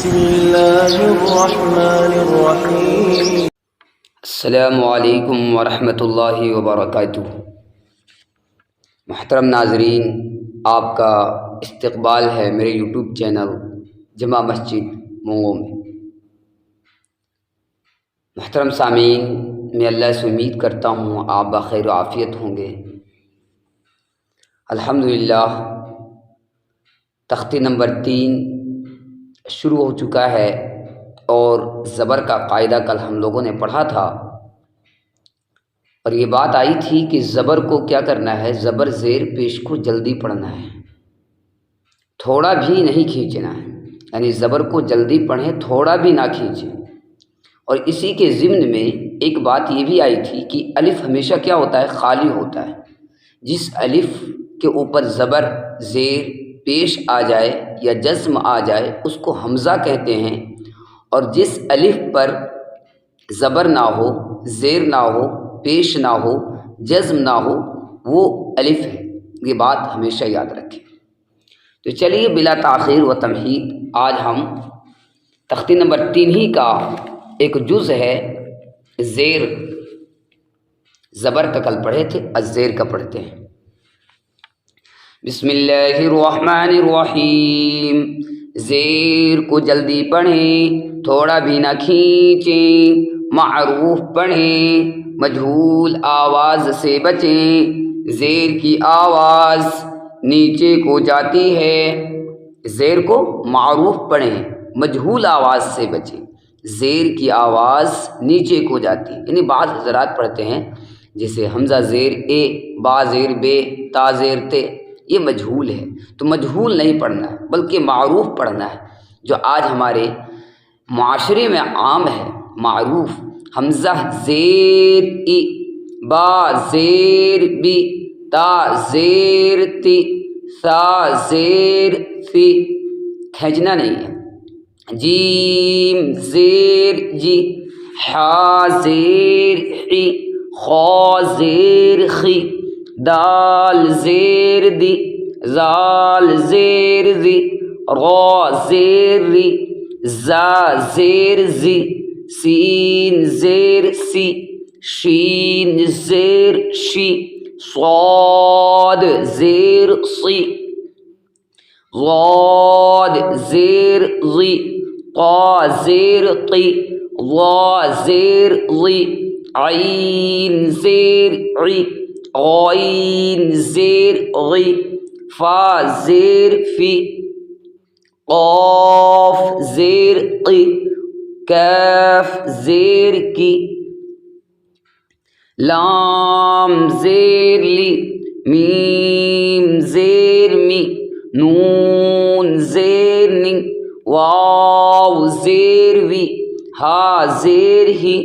بسم اللہ الرحمن الرحیم۔ السلام علیکم ورحمۃ اللہ وبرکاتہ۔ محترم ناظرین، آپ کا استقبال ہے میرے یوٹیوب چینل جامع مسجد مونگوں میں۔ محترم سامعین، میں اللہ سے امید کرتا ہوں آپ بخیر و عافیت ہوں گے۔ الحمدللہ تختی نمبر 3 شروع ہو چکا ہے اور زبر کا قاعدہ کل ہم لوگوں نے پڑھا تھا، اور یہ بات آئی تھی کہ زبر کو کیا کرنا ہے، زبر زیر پیش کو جلدی پڑھنا ہے، تھوڑا بھی نہیں کھینچنا ہے، یعنی زبر کو جلدی پڑھیں، تھوڑا بھی نہ کھینچیں۔ اور اسی کے ضمن میں ایک بات یہ بھی آئی تھی کہ الف ہمیشہ کیا ہوتا ہے، خالی ہوتا ہے۔ جس الف کے اوپر زبر زیر پیش آ جائے یا جزم آ جائے اس کو حمزہ کہتے ہیں، اور جس الف پر زبر نہ ہو، زیر نہ ہو، پیش نہ ہو، جزم نہ ہو، وہ الف ہے۔ یہ بات ہمیشہ یاد رکھیں۔ تو چلیے بلا تاخیر و تمہید آج ہم تختی نمبر 3 ہی کا ایک جز ہے زیر، زبر کا کل پڑھے تھے، الزیر کا پڑھتے ہیں۔ بسم اللہ الرحمن الرحیم۔ زیر کو جلدی پڑھیں، تھوڑا بھی نہ کھینچیں، معروف پڑھیں، مجہول آواز سے بچیں۔ زیر کی آواز نیچے کو جاتی ہے، زیر کو معروف پڑھیں، مجہول آواز سے بچیں۔ زیر کی آواز نیچے کو جاتی ہے، یعنی بعض حضرات پڑھتے ہیں جیسے حمزہ زیر اے، با زیر بے، تا زیر تے، یہ مجہول ہے، تو مجہول نہیں پڑھنا ہے بلکہ معروف پڑھنا ہے، جو آج ہمارے معاشرے میں عام ہے، معروف۔ حمزہ زیر ای، با زیر بی، تا زیر تی، سا زیر فی، کھینچنا نہیں ہے۔ جیم زیر جی، حا زیر حی، خا زیر خی، دال زیر دی، زال زیر زی، را زیر ری، زا زیر زی، سین زیر سی، شین زیر شی، صاد زیر صی، ضاد زیر ضی، قا زیر قی، ضا زیر ضی، عین زیر عی، غین زیر غی، فا زیر فی، قاف زیر قی، کاف زیر کی، لام زیر لی، میم زیر می، نون زیر نی، واو زیر وی، ہا زیر ہی،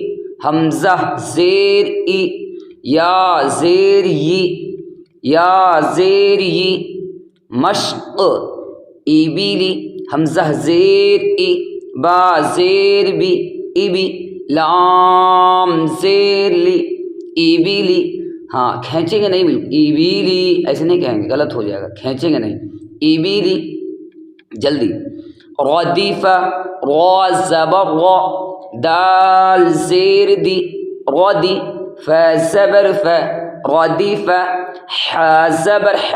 حمزہ زیر ای، یا زیر یی، یا زیر یی، مشق ای بی لی، حمزہ زیر ای، با زیر بی، ای بی، لام زیر لی، ای بی لی۔ ہاں کھینچیں گے نہیں، بالکل ای بی لی ایسے نہیں کہیں گے، غلط ہو جائے گا، کھینچیں گے نہیں، ای بی لی، جلدی۔ ردیفہ، را زبر را، دال زیر دی، ردی، ف زبر ف، ردیفہ، ح زبر ح،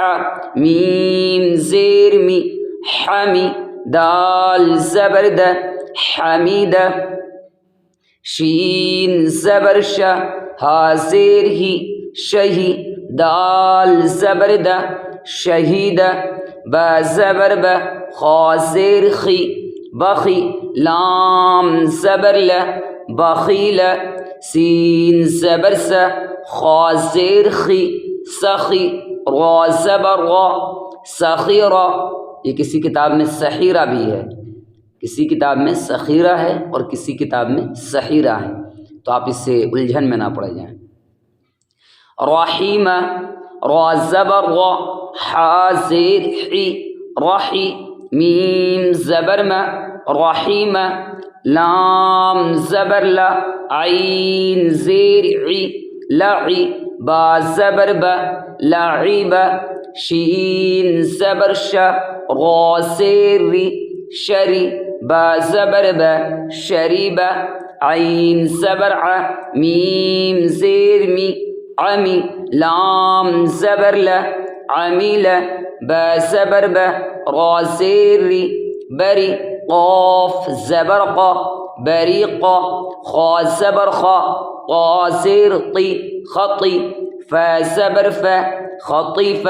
میم زیر می، حمی، دال زبر د، حمیدہ، شین زبر ش، ہا زیر ہی، شہی، دال زبر د، شہیدہ، با زبر ب، خا زیر خی، بخی، لام زبر ل، بخیل، سین زبر س، خا زیر خی، سخی، را زبر را، سخیرہ۔ یہ کسی کتاب میں سخیرہ بھی ہے، کسی کتاب میں سخیرہ ہے اور کسی کتاب میں سحیرہ ہے، تو آپ اس سے الجھن میں نہ پڑ جائیں۔ رحیمہ، را زبر را، حا زیر حی، رحی، میم زبر م، رحیمہ، لام زبر لا، عین زیر عی، لعی، با زبر ب، لعیب، شین زبر ش، را زیر ری، شری، با زبر ب شریب عین زبر ع میم زیر می عمی لام زبر ل عمیل با زبر ب را زیر ری بری قاف زبر قا بریقا خا زبر خا قا زیر طی خطی فا زبر فا خطیف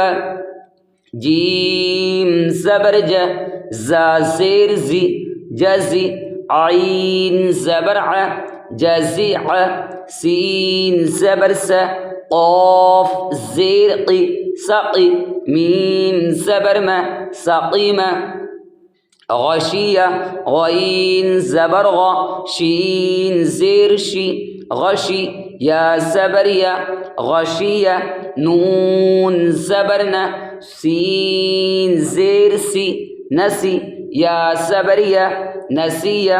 جیم زبر ج زا زیر زی جزی عین زبر ع جزیع سین زبر س قاف زیر قی سقی میم زبر م سقیم غشیہ غین زبر غ شین زیر شی غشی یا زبر یا غشیہ نون زبر ن سین زیر سی نسی یا زبر یا نسیہ۔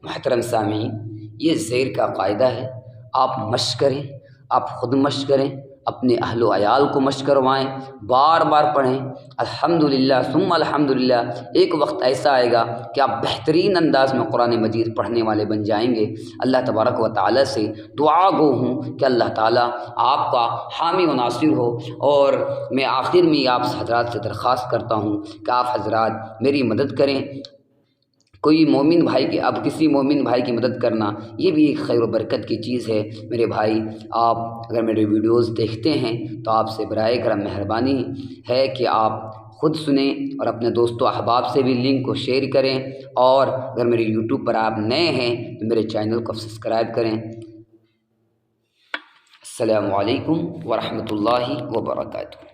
محترم سامعین، یہ زیر کا قاعدہ ہے، آپ مشق کریں، آپ خود مشق کریں، اپنے اہل و عیال کو مشق کروائیں، بار بار پڑھیں۔ الحمدللہ ثم الحمدللہ، ایک وقت ایسا آئے گا کہ آپ بہترین انداز میں قرآن مجید پڑھنے والے بن جائیں گے۔ اللہ تبارک و تعالیٰ سے دعا گو ہوں کہ اللہ تعالیٰ آپ کا حامی و ناصر ہو۔ اور میں آخر میں آپ حضرات سے درخواست کرتا ہوں کہ آپ حضرات میری مدد کریں۔ کوئی مومن بھائی کی، اب کسی مومن بھائی کی مدد کرنا یہ بھی ایک خیر و برکت کی چیز ہے۔ میرے بھائی، آپ اگر میرے ویڈیوز دیکھتے ہیں تو آپ سے برائے کرم مہربانی ہے کہ آپ خود سنیں اور اپنے دوست و احباب سے بھی لنک کو شیئر کریں، اور اگر میرے یوٹیوب پر آپ نئے ہیں تو میرے چینل کو سبسکرائب کریں۔ السلام علیکم ورحمۃ اللہ وبرکاتہ۔